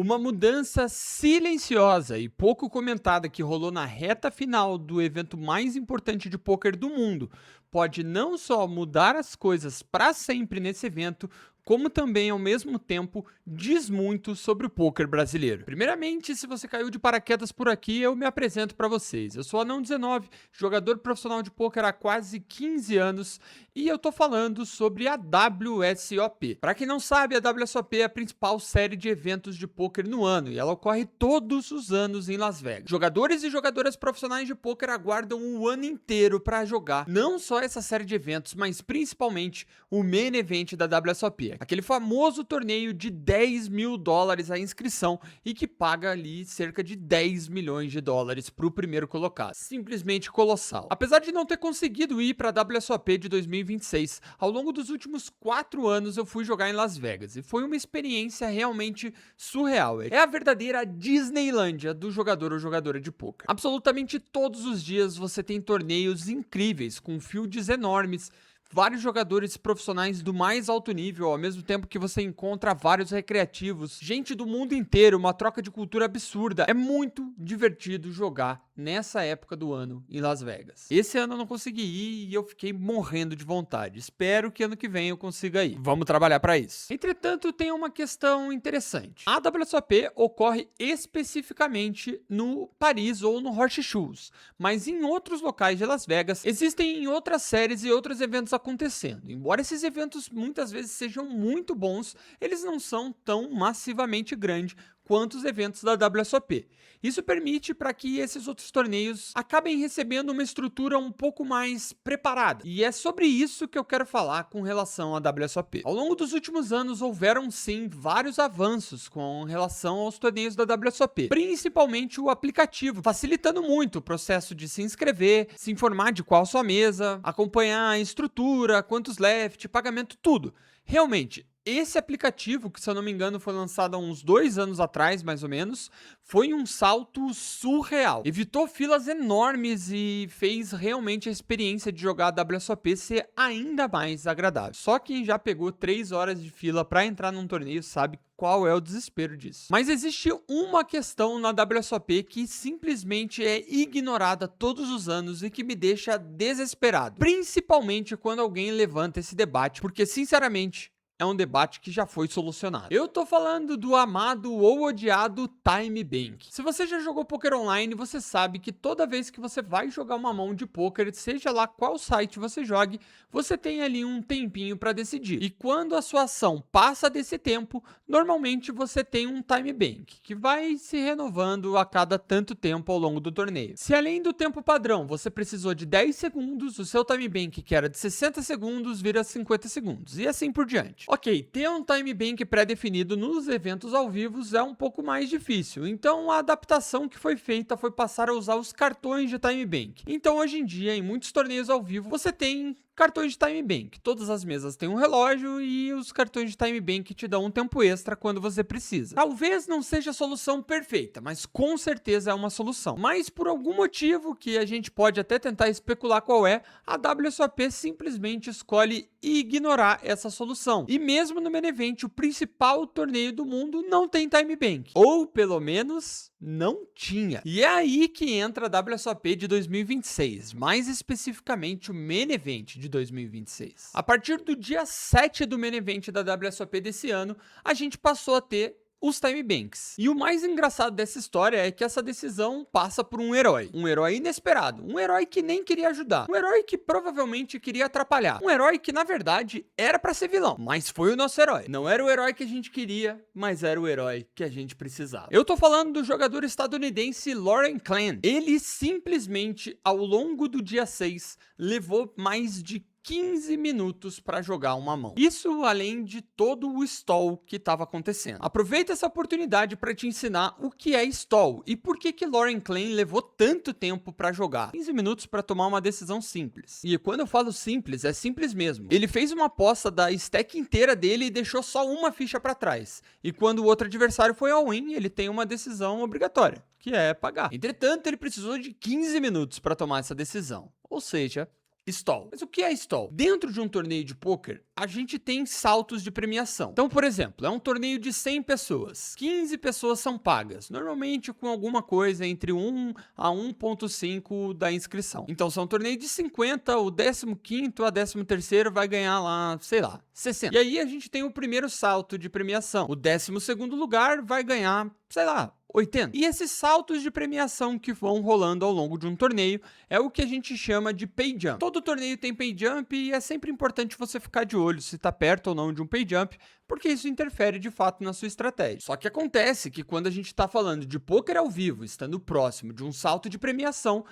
Uma mudança silenciosa e pouco comentada que rolou na reta final do evento mais importante de pôquer do mundo pode não só mudar as coisas para sempre nesse evento, como também, ao mesmo tempo, diz muito sobre o pôquer brasileiro. Primeiramente, se você caiu de paraquedas por aqui, eu me apresento para vocês. Eu sou Anão19, jogador profissional de pôquer há quase 15 anos e eu tô falando sobre a WSOP. Para quem não sabe, a WSOP é a principal série de eventos de pôquer no ano e ela ocorre todos os anos em Las Vegas. Jogadores e jogadoras profissionais de pôquer aguardam o ano inteiro para jogar não só essa série de eventos, mas principalmente o main event da WSOP, aquele famoso torneio de 10 mil dólares a inscrição e que paga ali cerca de 10 milhões de dólares para o primeiro colocado. Simplesmente colossal. Apesar de não ter conseguido ir para a WSOP de 2026, ao longo dos últimos 4 anos eu fui jogar em Las Vegas e foi uma experiência realmente surreal. É a verdadeira Disneylândia do jogador ou jogadora de pôquer. Absolutamente todos os dias você tem torneios incríveis, com fields enormes, vários jogadores profissionais do mais alto nível, ao mesmo tempo que você encontra vários recreativos, gente do mundo inteiro, uma troca de cultura absurda. É muito divertido jogar nessa época do ano em Las Vegas. Esse ano eu não consegui ir e eu fiquei morrendo de vontade. Espero que ano que vem eu consiga ir. Vamos trabalhar para isso. Entretanto, tem uma questão interessante. A WSOP ocorre especificamente no Paris ou no Horseshoes, mas em outros locais de Las Vegas existem outras séries e outros eventos acontecendo. Embora esses eventos muitas vezes sejam muito bons, eles não são tão massivamente grandes quanto os eventos da WSOP. Isso permite para que esses outros torneios acabem recebendo uma estrutura um pouco mais preparada. E é sobre isso que eu quero falar com relação à WSOP. Ao longo dos últimos anos, houveram sim vários avanços com relação aos torneios da WSOP, principalmente o aplicativo, facilitando muito o processo de se inscrever, se informar de qual sua mesa, acompanhar a estrutura, quantos left, pagamento, tudo. Realmente, esse aplicativo, que se eu não me engano foi lançado há uns 2 anos atrás, mais ou menos, foi um salto surreal. Evitou filas enormes e fez realmente a experiência de jogar a WSOP ser ainda mais agradável. Só quem já pegou 3 horas de fila para entrar num torneio sabe qual é o desespero disso. Mas existe uma questão na WSOP que simplesmente é ignorada todos os anos e que me deixa desesperado. Principalmente quando alguém levanta esse debate, porque sinceramente é um debate que já foi solucionado. Eu tô falando do amado ou odiado Time Bank. Se você já jogou poker online, você sabe que toda vez que você vai jogar uma mão de poker, seja lá qual site você jogue, você tem ali um tempinho para decidir. E quando a sua ação passa desse tempo, normalmente você tem um Time Bank, que vai se renovando a cada tanto tempo ao longo do torneio. Se além do tempo padrão você precisou de 10 segundos, o seu Time Bank, que era de 60 segundos, vira 50 segundos, e assim por diante. Ok, ter um time bank pré-definido nos eventos ao vivo é um pouco mais difícil, então a adaptação que foi feita foi passar a usar os cartões de time bank. Então hoje em dia, em muitos torneios ao vivo, você tem cartões de time bank. Todas as mesas têm um relógio e os cartões de time bank te dão um tempo extra quando você precisa. Talvez não seja a solução perfeita, mas com certeza é uma solução. Mas por algum motivo que a gente pode até tentar especular qual é, a WSOP simplesmente escolhe ignorar essa solução. E mesmo no main event, o principal torneio do mundo não tem time bank. Ou pelo menos não tinha. E é aí que entra a WSOP de 2026, mais especificamente o main event de 2026. A partir do dia 7 do main event da WSOP desse ano, a gente passou a ter os time banks. E o mais engraçado dessa história é que essa decisão passa por um herói inesperado, um herói que nem queria ajudar, um herói que provavelmente queria atrapalhar, um herói que na verdade era pra ser vilão, mas foi o nosso herói. Não era o herói que a gente queria, mas era o herói que a gente precisava. Eu tô falando do jogador estadunidense Lauren Clan. Ele simplesmente, ao longo do dia 6, levou mais de 15 minutos para jogar uma mão. Isso além de todo o stall que estava acontecendo. Aproveita essa oportunidade para te ensinar o que é stall e por que Lauren Clan levou tanto tempo para jogar. 15 minutos para tomar uma decisão simples. E quando eu falo simples, é simples mesmo. Ele fez uma aposta da stack inteira dele e deixou só uma ficha para trás. E quando o outro adversário foi all-in, ele tem uma decisão obrigatória, que é pagar. Entretanto, ele precisou de 15 minutos para tomar essa decisão. Ou seja, Stall. Mas o que é stall? Dentro de um torneio de pôquer, a gente tem saltos de premiação. Então, por exemplo, é um torneio de 100 pessoas. 15 pessoas são pagas, normalmente com alguma coisa entre 1 a 1,5 da inscrição. Então, se é um torneio de 50, o 15º a 13º vai ganhar lá, sei lá, 60. E aí a gente tem o primeiro salto de premiação. O 12º lugar vai ganhar, sei lá, 80. E esses saltos de premiação que vão rolando ao longo de um torneio é o que a gente chama de pay jump. Todo torneio tem pay jump e é sempre importante você ficar de olho se está perto ou não de um pay jump, porque isso interfere de fato na sua estratégia. Só que acontece que quando a gente está falando de pôquer ao vivo, estando próximo de um salto de premiação,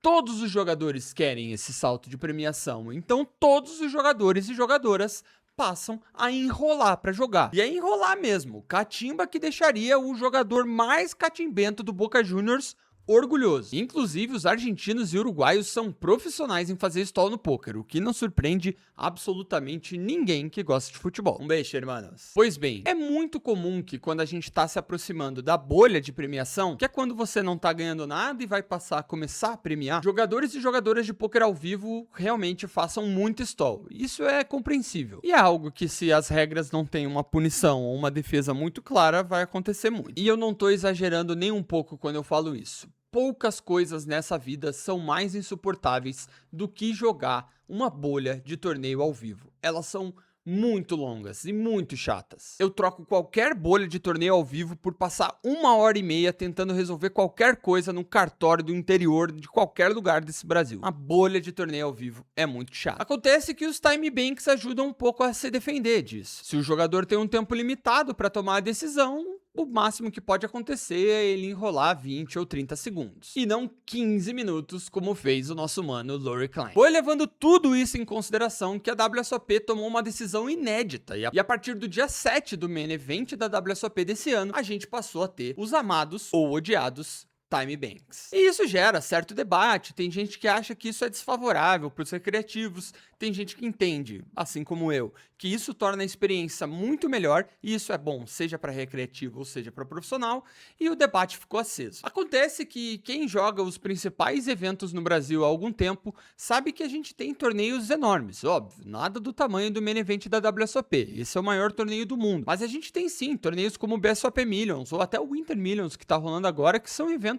todos os jogadores querem esse salto de premiação. Então todos os jogadores e jogadoras passam a enrolar para jogar. E é enrolar mesmo, catimba que deixaria o jogador mais catimbento do Boca Juniors orgulhoso. Inclusive, os argentinos e uruguaios são profissionais em fazer stall no pôquer, o que não surpreende absolutamente ninguém que gosta de futebol. Um beijo, irmãos. Pois bem, é muito comum que quando a gente tá se aproximando da bolha de premiação, que é quando você não tá ganhando nada e vai passar a começar a premiar, jogadores e jogadoras de pôquer ao vivo realmente façam muito stall. Isso é compreensível. E é algo que, se as regras não têm uma punição ou uma defesa muito clara, vai acontecer muito. E eu não tô exagerando nem um pouco quando eu falo isso. Poucas coisas nessa vida são mais insuportáveis do que jogar uma bolha de torneio ao vivo. Elas são muito longas e muito chatas. Eu troco qualquer bolha de torneio ao vivo por passar 1h30 tentando resolver qualquer coisa no cartório do interior de qualquer lugar desse Brasil. A bolha de torneio ao vivo é muito chata. Acontece que os time banks ajudam um pouco a se defender disso. Se o jogador tem um tempo limitado para tomar a decisão, o máximo que pode acontecer é ele enrolar 20 ou 30 segundos. E não 15 minutos, como fez o nosso mano Lorie Klein. Foi levando tudo isso em consideração que a WSOP tomou uma decisão inédita. E a partir do dia 7 do main event da WSOP desse ano, a gente passou a ter os amados ou odiados time banks. E isso gera certo debate, tem gente que acha que isso é desfavorável para os recreativos, tem gente que entende, assim como eu, que isso torna a experiência muito melhor e isso é bom, seja para recreativo ou seja para profissional, e o debate ficou aceso. Acontece que quem joga os principais eventos no Brasil há algum tempo sabe que a gente tem torneios enormes, óbvio, nada do tamanho do main event da WSOP, esse é o maior torneio do mundo, mas a gente tem sim torneios como o BSOP Millions ou até o Winter Millions que está rolando agora, que são eventos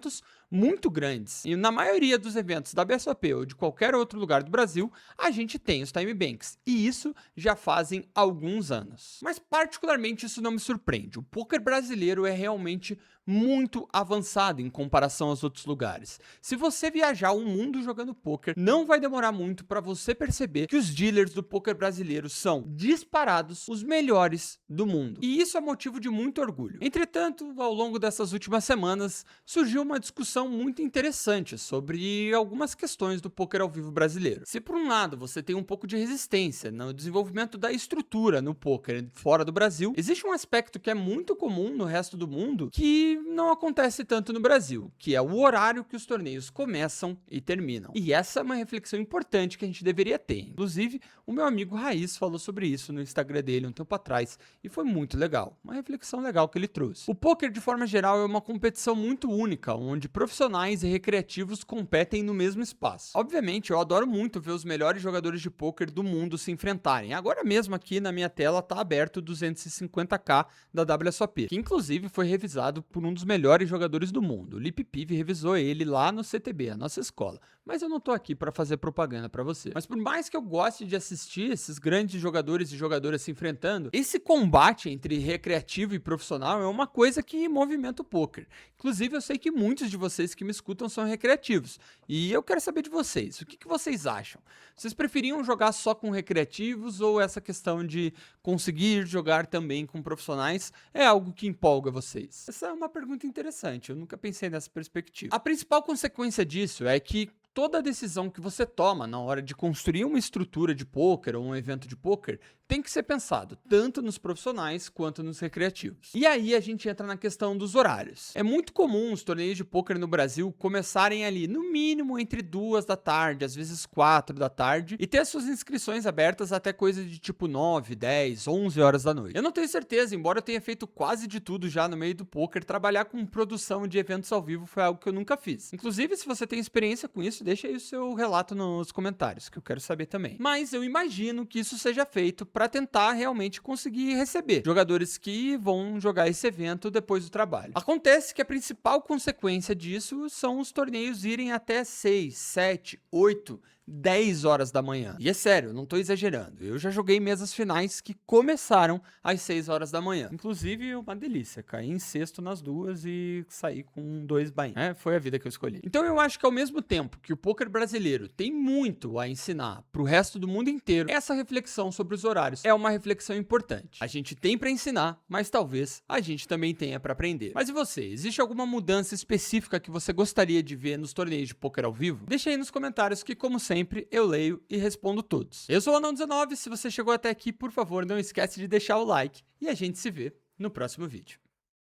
muito grandes. E na maioria dos eventos da BSOP ou de qualquer outro lugar do Brasil, a gente tem os time banks. E isso já fazem alguns anos. Mas particularmente isso não me surpreende. O pôquer brasileiro é realmente muito avançado em comparação aos outros lugares. Se você viajar o mundo jogando pôquer, não vai demorar muito para você perceber que os dealers do pôquer brasileiro são disparados os melhores do mundo. E isso é motivo de muito orgulho. Entretanto, ao longo dessas últimas semanas, surgiu uma discussão muito interessante sobre algumas questões do pôquer ao vivo brasileiro. Se por um lado você tem um pouco de resistência no desenvolvimento da estrutura no pôquer fora do Brasil, existe um aspecto que é muito comum no resto do mundo que não acontece tanto no Brasil, que é o horário que os torneios começam e terminam. E essa é uma reflexão importante que a gente deveria ter. Inclusive, o meu amigo Raiz falou sobre isso no Instagram dele um tempo atrás e foi muito legal. Uma reflexão legal que ele trouxe. O pôquer, de forma geral, é uma competição muito única, onde profissionais e recreativos competem no mesmo espaço. Obviamente, eu adoro muito ver os melhores jogadores de pôquer do mundo se enfrentarem. Agora mesmo aqui na minha tela tá aberto o 250k da WSOP, que inclusive foi revisado por um dos melhores jogadores do mundo. O Lip Pive revisou ele lá no CTB, a nossa escola. Mas eu não tô aqui para fazer propaganda para você. Mas por mais que eu goste de assistir esses grandes jogadores e jogadoras se enfrentando, esse combate entre recreativo e profissional é uma coisa que movimenta o pôquer. Inclusive, eu sei que muitos de vocês que me escutam são recreativos. E eu quero saber de vocês. O que vocês acham? Vocês preferiam jogar só com recreativos ou essa questão de conseguir jogar também com profissionais é algo que empolga vocês? Essa é uma pergunta interessante, eu nunca pensei nessa perspectiva. A principal consequência disso é que toda decisão que você toma na hora de construir uma estrutura de pôquer ou um evento de pôquer tem que ser pensado tanto nos profissionais quanto nos recreativos. E aí a gente entra na questão dos horários. É muito comum os torneios de pôquer no Brasil começarem ali no mínimo entre 2 da tarde, às vezes 4 da tarde, e ter as suas inscrições abertas até coisa de tipo 9, 10, 11 horas da noite. Eu não tenho certeza, embora eu tenha feito quase de tudo já no meio do pôquer, trabalhar com produção de eventos ao vivo foi algo que eu nunca fiz. Inclusive, se você tem experiência com isso, deixa aí o seu relato nos comentários, que eu quero saber também. Mas eu imagino que isso seja feito para tentar realmente conseguir receber jogadores que vão jogar esse evento depois do trabalho. Acontece que a principal consequência disso são os torneios irem até 6, 7, 8, 10 horas da manhã. E é sério, não tô exagerando. Eu já joguei mesas finais que começaram às 6 horas da manhã. Inclusive, uma delícia. Caí em sexto nas duas e saí com 2 bain. Foi a vida que eu escolhi. Então eu acho que ao mesmo tempo que o poker brasileiro tem muito a ensinar pro resto do mundo inteiro, essa reflexão sobre os horários é uma reflexão importante. A gente tem para ensinar, mas talvez a gente também tenha para aprender. Mas e você? Existe alguma mudança específica que você gostaria de ver nos torneios de poker ao vivo? Deixa aí nos comentários que, como sempre, eu leio e respondo todos. Eu sou o Anão19, se você chegou até aqui, por favor, não esquece de deixar o like e a gente se vê no próximo vídeo.